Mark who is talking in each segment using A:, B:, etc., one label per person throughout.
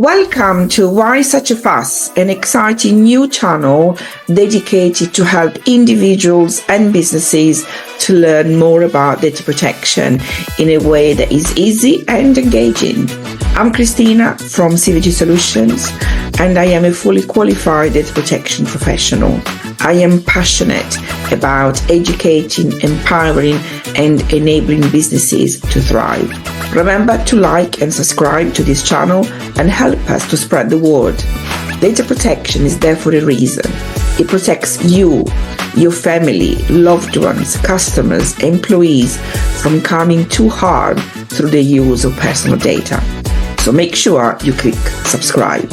A: Welcome to Why Such a Fuss, an exciting new channel dedicated to help individuals and businesses to learn more about data protection in a way that is easy and engaging. I'm Christina from CVG Solutions, and I am a fully qualified data protection professional. I am passionate about educating, empowering, and enabling businesses to thrive. Remember to like and subscribe to this channel and help us to spread the word. Data protection is there for a reason. It protects you, your family, loved ones, customers, employees from coming to harm through the use of personal data. So make sure you click subscribe.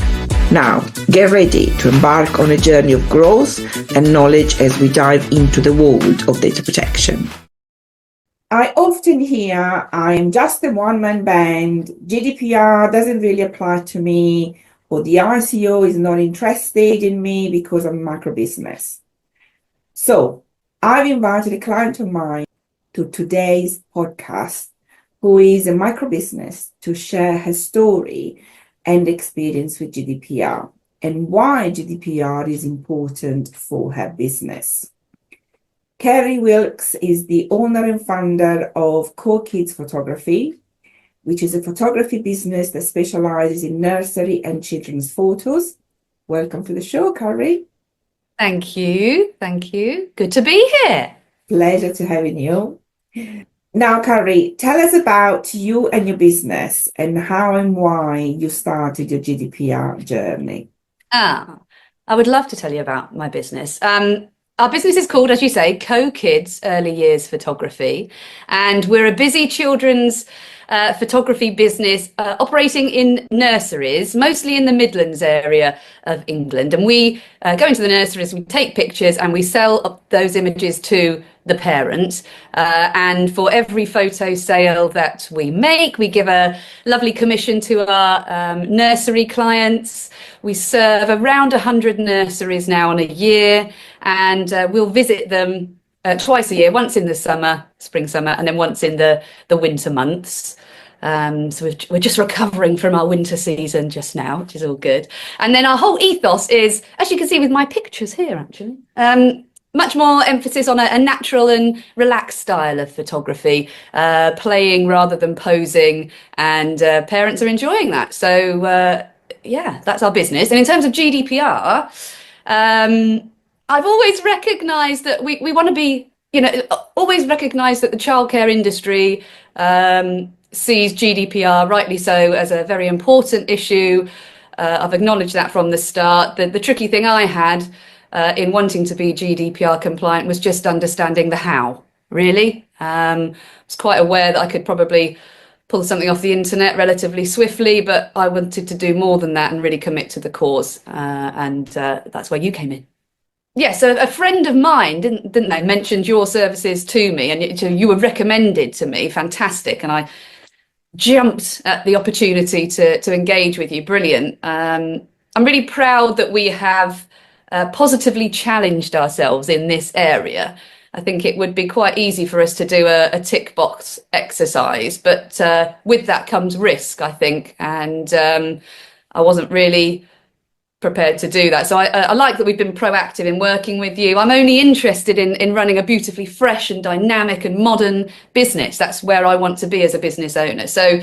A: Now, get ready to embark on a journey of growth and knowledge as we dive into the world of data protection. I often hear I'm just a one-man band, GDPR doesn't really apply to me, or the RCO is not interested in me because I'm a micro business. So I've invited a client of mine to today's podcast who is a micro business to share her story and experience with GDPR and why GDPR is important for her business. Carrie Wilkes is the owner and founder of Kids Photography, which is a photography business that specializes in nursery and children's photos. Welcome to the show, Carrie.
B: Thank you. Thank you. Good to be here.
A: Pleasure to having you. Now, Carrie, tell us about you and your business and how and why you started your GDPR journey.
B: I would love to tell you about my business. Our business is called, as you say, Kids Early Years Photography, and we're a busy children's photography business operating in nurseries, mostly in the Midlands area of England. And we go into the nurseries, we take pictures and we sell those images to the parent. And for every photo sale that we make, we give a lovely commission to our nursery clients. We serve around 100 nurseries now in a year, and we'll visit them twice a year, once in the spring, summer, and then once in the winter months. So we're just recovering from our winter season just now, which is all good. And then our whole ethos is, as you can see with my pictures here, actually, much more emphasis on a natural and relaxed style of photography, playing rather than posing, and parents are enjoying that. So yeah, that's our business. And in terms of GDPR, I've always recognised that we want to be, always recognised that the childcare industry sees GDPR, rightly so, as a very important issue. I've acknowledged that from the start. The tricky thing I had in wanting to be GDPR compliant was just understanding the how, really. I was quite aware that I could probably pull something off the internet relatively swiftly, but I wanted to do more than that and really commit to the cause. And that's where you came in. Yeah, so a friend of mine, didn't they, mentioned your services to me, and you were recommended to me. Fantastic. And I jumped at the opportunity to engage with you. Brilliant. I'm really proud that we have positively challenged ourselves in this area. I think it would be quite easy for us to do a tick box exercise, but with that comes risk, I think, and I wasn't really prepared to do that. So I like that we've been proactive in working with you. I'm only interested in running a beautifully fresh and dynamic and modern business. That's where I want to be as a business owner. So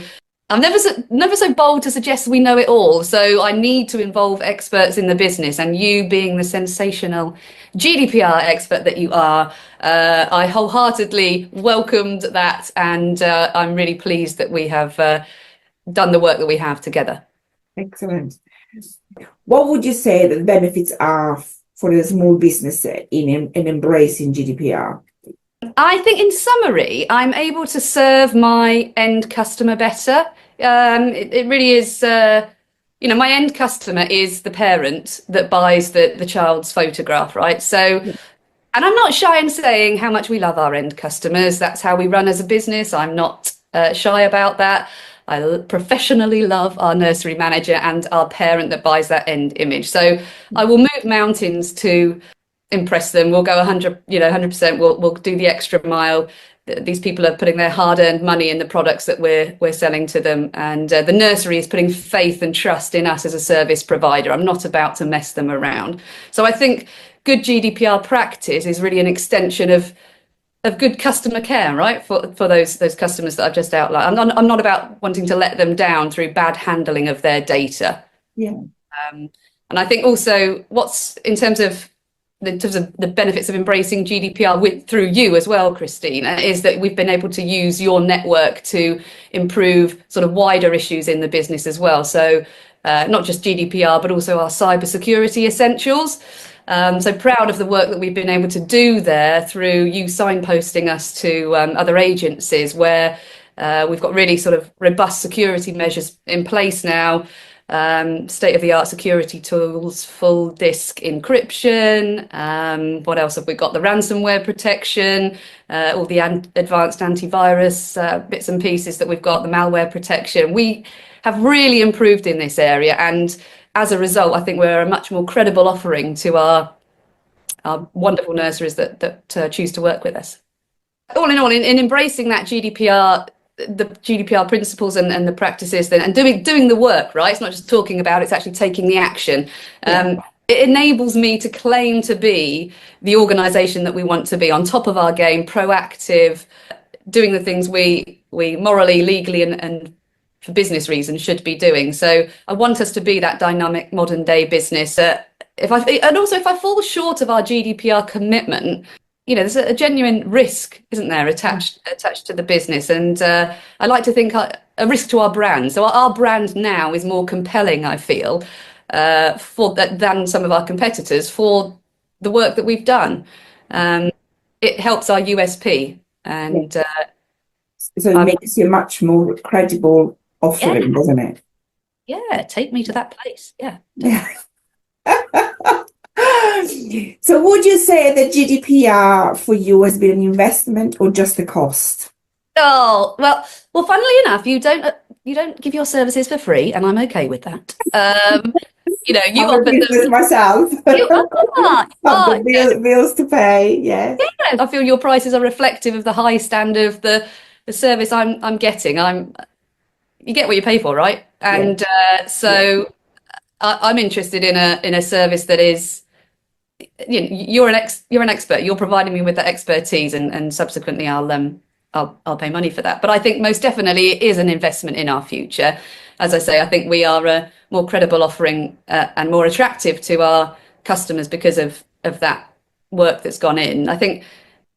B: I'm never so bold to suggest we know it all. So I need to involve experts in the business, and you being the sensational GDPR expert that you are, I wholeheartedly welcomed that, and I'm really pleased that we have done the work that we have together.
A: Excellent. What would you say the benefits are for a small business in embracing GDPR?
B: I think in summary, I'm able to serve my end customer better. It really is, my end customer is the parent that buys the child's photograph, right? So, and I'm not shy in saying how much we love our end customers. That's how we run as a business. I'm not shy about that. I professionally love our nursery manager and our parent that buys that end image. So I will move mountains to impress them. We'll go 100%. We'll do the extra mile these people are putting their hard-earned money in the products that we're selling to them, and the nursery is putting faith and trust in us as a service provider. I'm not about to mess them around. So I think good GDPR practice is really an extension of good customer care, right? For those customers that I've just outlined. I'm not about wanting to let them down through bad handling of their data.
A: Yeah.
B: And I think also in terms of the benefits of embracing GDPR through you as well, Christina, is that we've been able to use your network to improve sort of wider issues in the business as well. So not just GDPR, but also our cybersecurity essentials. So proud of the work that we've been able to do there through you signposting us to other agencies where we've got really sort of robust security measures in place now. State-of-the-art security tools, full disk encryption. What else have we got? The ransomware protection, all the advanced antivirus bits and pieces that we've got, the malware protection. We have really improved in this area, and as a result, I think we're a much more credible offering to our wonderful nurseries that choose to work with us. All in all, in embracing that GDPR, the GDPR principles and the practices then, and doing the work, right? It's not just talking about it, it's actually taking the action. It enables me to claim to be the organisation that we want to be, on top of our game, proactive, doing the things we morally, legally and for business reasons should be doing. So I want us to be that dynamic modern day business. If I fall short of our GDPR commitment, there's a genuine risk, isn't there, attached to the business, and I like to think a risk to our brand. So our brand now is more compelling, I feel, than some of our competitors for the work that we've done. It helps our USP, and
A: so it makes you much more credible offering, doesn't it?
B: Yeah, take me to that place. Yeah.
A: So would you say that GDPR for you has been an investment or just a cost?
B: Oh, well, funnily enough, you don't give your services for free, and I'm okay with that. You
A: I'm a business myself.
B: You are.
A: Bills to pay, yes.
B: Yeah, I feel your prices are reflective of the high standard of the service I'm getting. You get what you pay for, right? And I'm interested in a service that is, you're an expert. You're providing me with that expertise, and subsequently I'll pay money for that. But I think most definitely it is an investment in our future. As I say, I think we are a more credible offering and more attractive to our customers because of that work that's gone in. I think,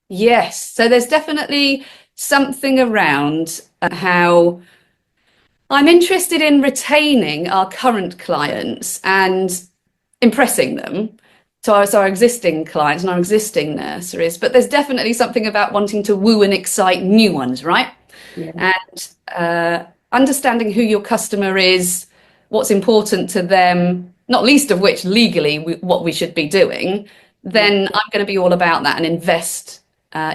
B: yes. So there's definitely something around how I'm interested in retaining our current clients and impressing them. So our existing clients and our existing nurseries, but there's definitely something about wanting to woo and excite new ones, right? Yeah. And understanding who your customer is, what's important to them, not least of which legally what we should be doing, then I'm going to be all about that and invest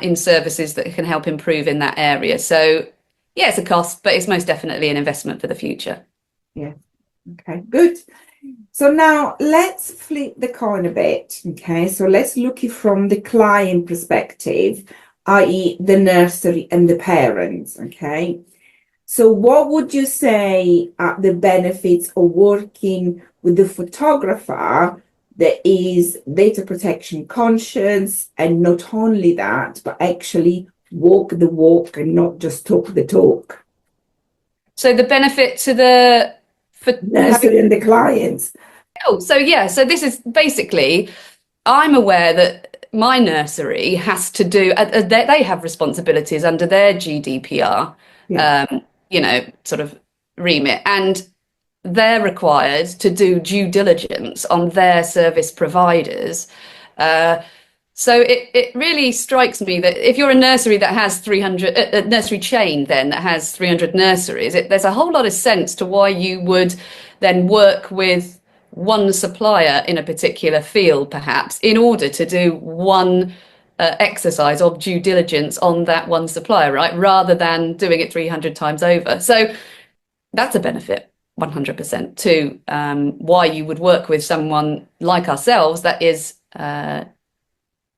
B: in services that can help improve in that area. So yeah, it's a cost, but it's most definitely an investment for the future.
A: Yeah. Okay, good. So now let's flip the coin a bit. Okay, so let's look it from the client perspective, i.e. the nursery and the parents. Okay, so what would you say are the benefits of working with the photographer that is data protection conscious, and not only that, but actually walk the walk and not just talk the talk?
B: So the benefit to the
A: nursery and the clients.
B: Oh, so yeah, so this is basically, I'm aware that my nursery has to do, they have responsibilities under their GDPR, sort of remit, and they're required to do due diligence on their service providers. So it really strikes me that if you're a nursery that has 300, a nursery chain then that has 300 nurseries, there's a whole lot of sense to why you would then work with one supplier in a particular field, perhaps, in order to do one exercise of due diligence on that one supplier, right? Rather than doing it 300 times over. So that's a benefit, 100%, to why you would work with someone like ourselves that is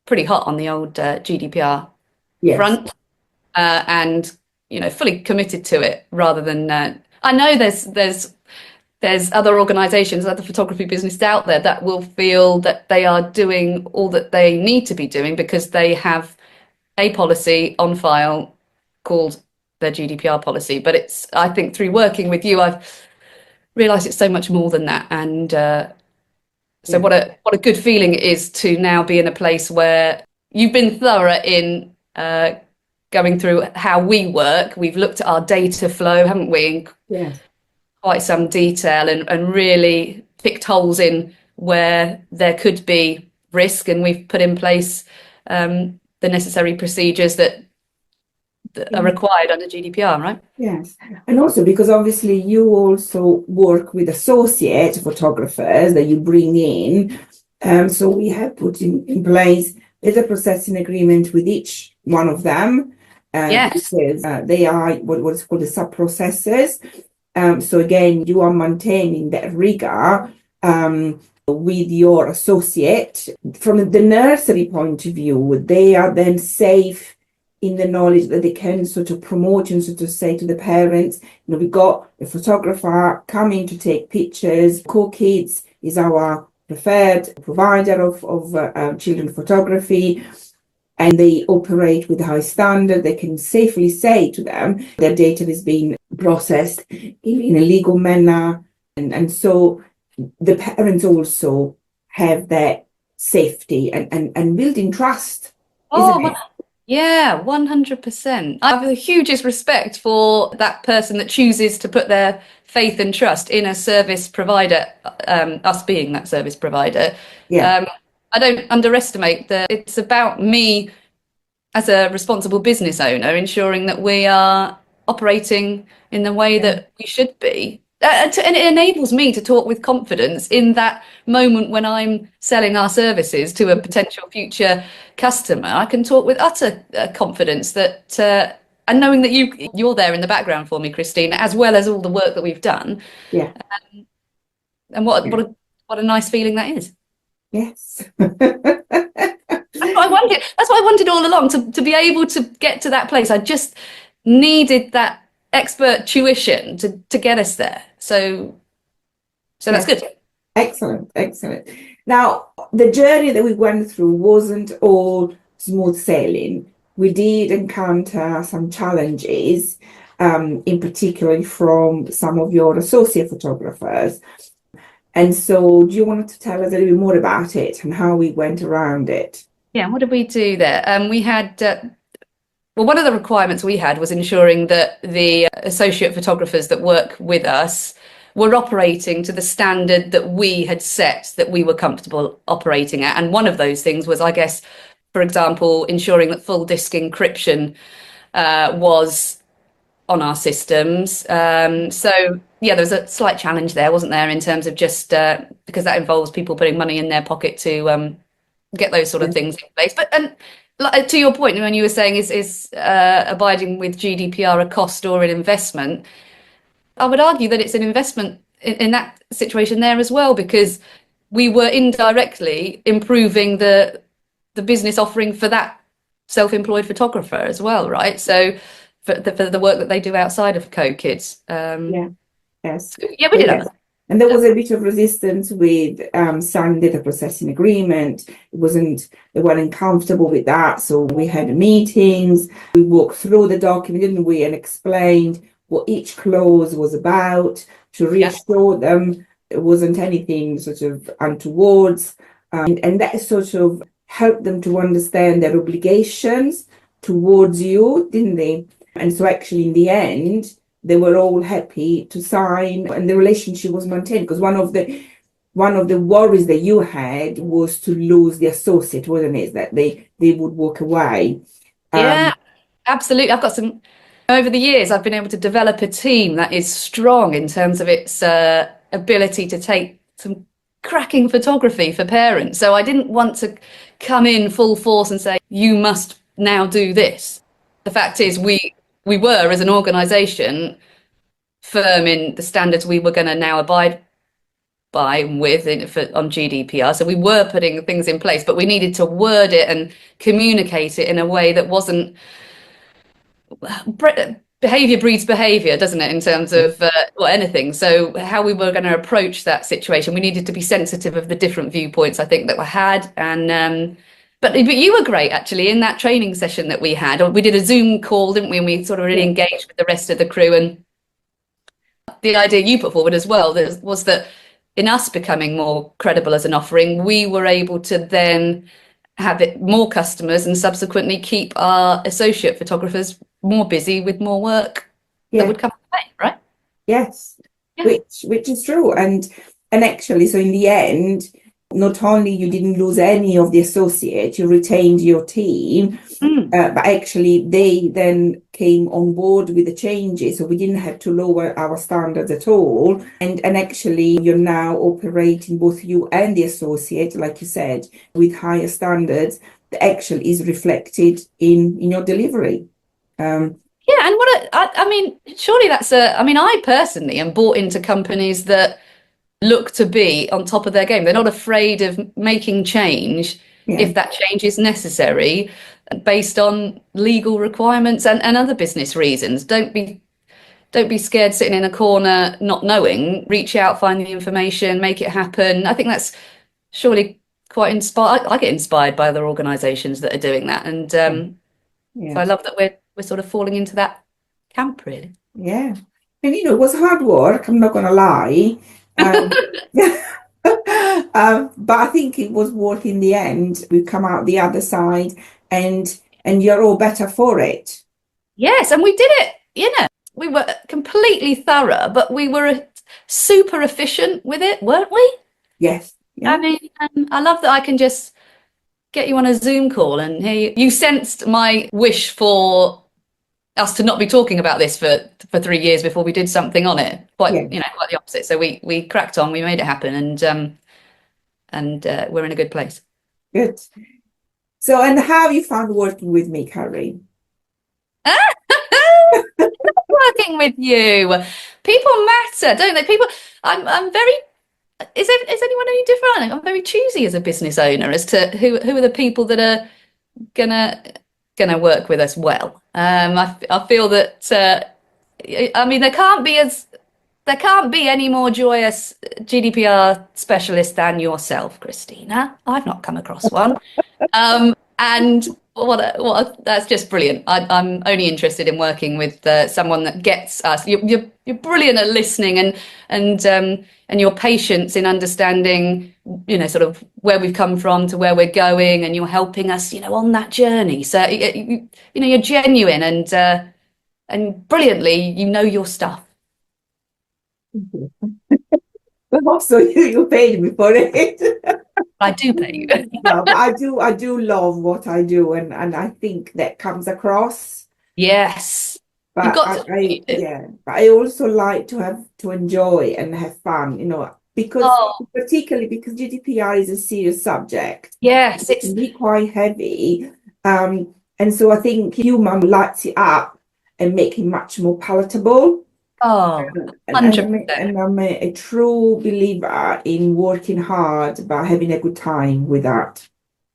B: pretty hot on the old GDPR front. and fully committed to it rather than I know there's other organizations, other photography businesses out there that will feel that they are doing all that they need to be doing because they have a policy on file called their GDPR policy. But I think through working with you, I've realized it's so much more than that. And so what a good feeling it is to now be in a place where you've been thorough in going through how we work. We've looked at our data flow, haven't we?
A: Yeah.
B: Quite some detail and really picked holes in where there could be risk, and we've put in place the necessary procedures that are required under GDPR, right?
A: Yes. And also because obviously you also work with associate photographers that you bring in. So we have put in place data processing agreement with each one of them.
B: Yes.
A: Because they are what's called the sub-processors. So again, you are maintaining that rigor with your associate. From the nursery point of view, they are then safe in the knowledge that they can sort of promote and sort of say to the parents, we got a photographer coming to take pictures. Co-Kids is our preferred provider of children photography. And they operate with high standard. They can safely say to them their data is being processed in a legal manner. And so the parents also have that safety and building trust, isn't it?
B: Yeah, 100%. I have the hugest respect for that person that chooses to put their faith and trust in a service provider, us being that service provider.
A: Yeah.
B: I don't underestimate that it's about me as a responsible business owner ensuring that we are operating in the way that we should be. And it enables me to talk with confidence in that moment when I'm selling our services to a potential future customer. I can talk with utter confidence that, and knowing that you're there in the background for me, Christine, as well as all the work that we've done.
A: Yeah.
B: And what a nice feeling that is.
A: Yes.
B: That's what I wanted all along, to be able to get to that place. I just needed that expert tuition to get us there. So that's good.
A: Excellent. Now, the journey that we went through wasn't all smooth sailing. We did encounter some challenges, in particular from some of your associate photographers. And so do you want to tell us a little bit more about it and how we went around it?
B: Yeah, what did we do there? We had, one of the requirements we had was ensuring that the associate photographers that work with us were operating to the standard that we had set, that we were comfortable operating at. And one of those things was, I guess, for example, ensuring that full disk encryption was on our systems. So yeah, there was a slight challenge there, wasn't there, in terms of just because that involves people putting money in their pocket to get those sort of things in place. But to your point, when you were saying is abiding with GDPR a cost or an investment, I would argue that it's an investment in that situation there as well, because we were indirectly improving the business offering for that self-employed photographer as well, right? So for the work that they do outside of Co-Kids.
A: Yes.
B: Yeah, we did that.
A: And there was a bit of resistance with signing data processing agreement. They weren't comfortable with that. So we had meetings, we walked through the document, didn't we, and explained what each clause was about to reassure them it wasn't anything sort of untowards. And that sort of helped them to understand their obligations towards you, didn't they? And so actually in the end, they were all happy to sign and the relationship was maintained, because one of the worries that you had was to lose the associate, wasn't it? That they would walk away.
B: Yeah, absolutely. I've got some, over the years, I've been able to develop a team that is strong in terms of its ability to take some cracking photography for parents. So I didn't want to come in full force and say, you must now do this. The fact is, we were, as an organisation, firm in the standards we were going to now abide by and with on GDPR. So we were putting things in place, but we needed to word it and communicate it in a way that wasn't behavior breeds behavior, doesn't it, in terms of anything. So how we were going to approach that situation, we needed to be sensitive of the different viewpoints I think that were had. And but you were great actually in that training session that we had. We did a Zoom call, didn't we? And we sort of really engaged with the rest of the crew. And the idea you put forward as well was that in us becoming more credible as an offering, we were able to then have it more customers and subsequently keep our associate photographers more busy with more work that would come away, right?
A: Yes, which is true. And actually, so in the end, not only you didn't lose any of the associates, you retained your team, but actually they then came on board with the changes, so we didn't have to lower our standards at all. And actually, you're now operating, both you and the associate, like you said, with higher standards that actually is reflected in your delivery.
B: Yeah, and I mean, surely I personally am bought into companies that look to be on top of their game. They're not afraid of making change if that change is necessary based on legal requirements and other business reasons. Don't be scared sitting in a corner not knowing. Reach out, find the information, make it happen. I think that's surely quite inspired. I get inspired by other organisations that are doing that, and so I love that we're sort of falling into that camp, really.
A: Yeah. And it was hard work, I'm not going to lie. But I think it was worth in the end. We've come out the other side and you're all better for it.
B: Yes, and we did it, we were completely thorough, but we were super efficient with it, weren't we?
A: Yes. Yeah.
B: I mean, I love that I can just get you on a Zoom call and hear you sensed my wish for us to not be talking about this for 3 years before we did something on it. Quite the opposite. So we cracked on, we made it happen, and we're in a good place.
A: Good. So, and how have you found working with me, Carrie?
B: Working with you, people matter, don't they? People, I'm very. Is anyone any different? I'm very choosy as a business owner as to who are the people that are gonna work with us well. I feel that I mean there can't be any more joyous GDPR specialist than yourself, Christina. I've not come across one. And what that's just brilliant. I'm only interested in working with someone that gets us. You're brilliant at listening and your patience in understanding, sort of where we've come from to where we're going, and you're helping us, on that journey. So you're genuine and brilliantly, your stuff.
A: But also you paid me for it.
B: I do pay you.
A: No, but I do love what I do, and I think that comes across.
B: Yes.
A: But
B: You've got to
A: but I also like to enjoy and have fun, because particularly because GDPR is a serious subject.
B: Yes,
A: it can be quite heavy. And so I think human lights it up and make it much more palatable.
B: 100%.
A: And I'm a true believer in working hard, but having a good time with that.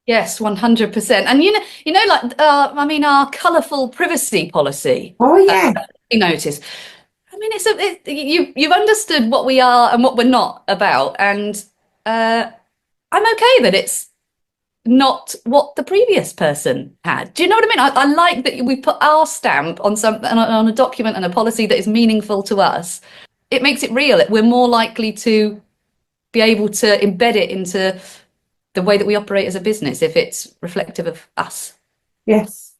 B: Yes, 100%. And our colourful privacy policy.
A: Oh yeah.
B: You notice. I mean, you've understood what we are and what we're not about, and I'm okay that it's not what the previous person had. Do you know what I mean? I like that we put our stamp on on a document and a policy that is meaningful to us. It makes it real. We're more likely to be able to embed it into the way that we operate as a business if it's reflective of us.
A: Yes,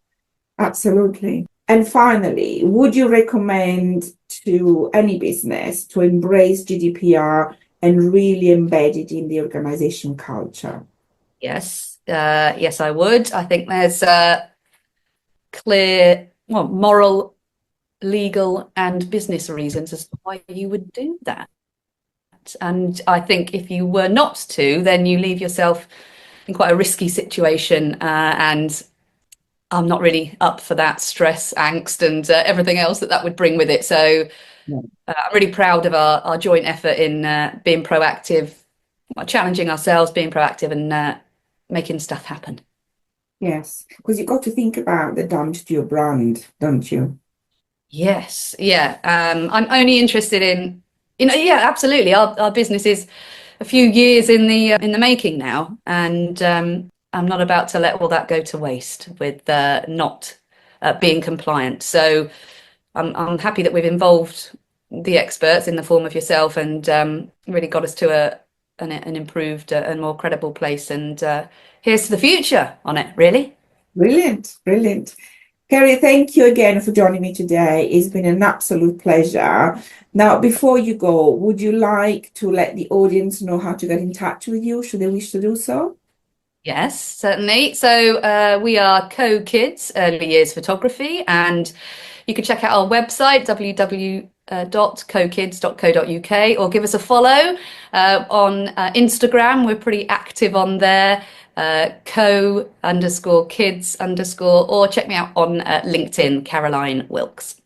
A: absolutely. And finally, would you recommend to any business to embrace GDPR and really embed it in the organization culture?
B: Yes. Yes, I would. I think there's clear, moral, legal, and business reasons as to why you would do that. And I think if you were not to, then you leave yourself in quite a risky situation. And I'm not really up for that stress, angst, and everything else that would bring with it. So I'm really proud of our joint effort in being proactive, challenging ourselves, being proactive, and making stuff happen.
A: Yes, because you've got to think about the damage to your brand, don't you?
B: Yes, yeah. I'm only interested in, yeah, absolutely. Our business is a few years in the making now, and I'm not about to let all that go to waste with not being compliant. So I'm happy that we've involved the experts in the form of yourself and really got us to an improved and more credible place. And here's to the future on it, really.
A: Brilliant, brilliant. Carrie, thank you again for joining me today. It's been an absolute pleasure. Now, before you go, would you like to let the audience know how to get in touch with you, should they wish to do so?
B: Yes, certainly. So we are Co-Kids Early Years Photography, and you can check out our website, www.cokids.co.uk, or give us a follow on Instagram. We're pretty active on there, co_kids_, or check me out on LinkedIn, Caroline Wilkes.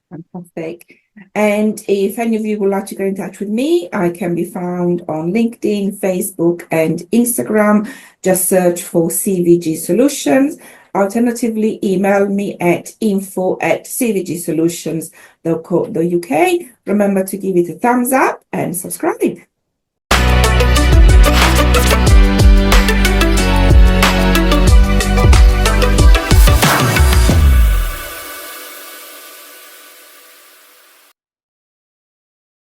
A: Fantastic. And if any of you would like to get in touch with me, I can be found on LinkedIn, Facebook, and Instagram. Just search for CVG Solutions. Alternatively, email me at info@cvgsolutions.co.uk. Remember to give it a thumbs up and subscribe.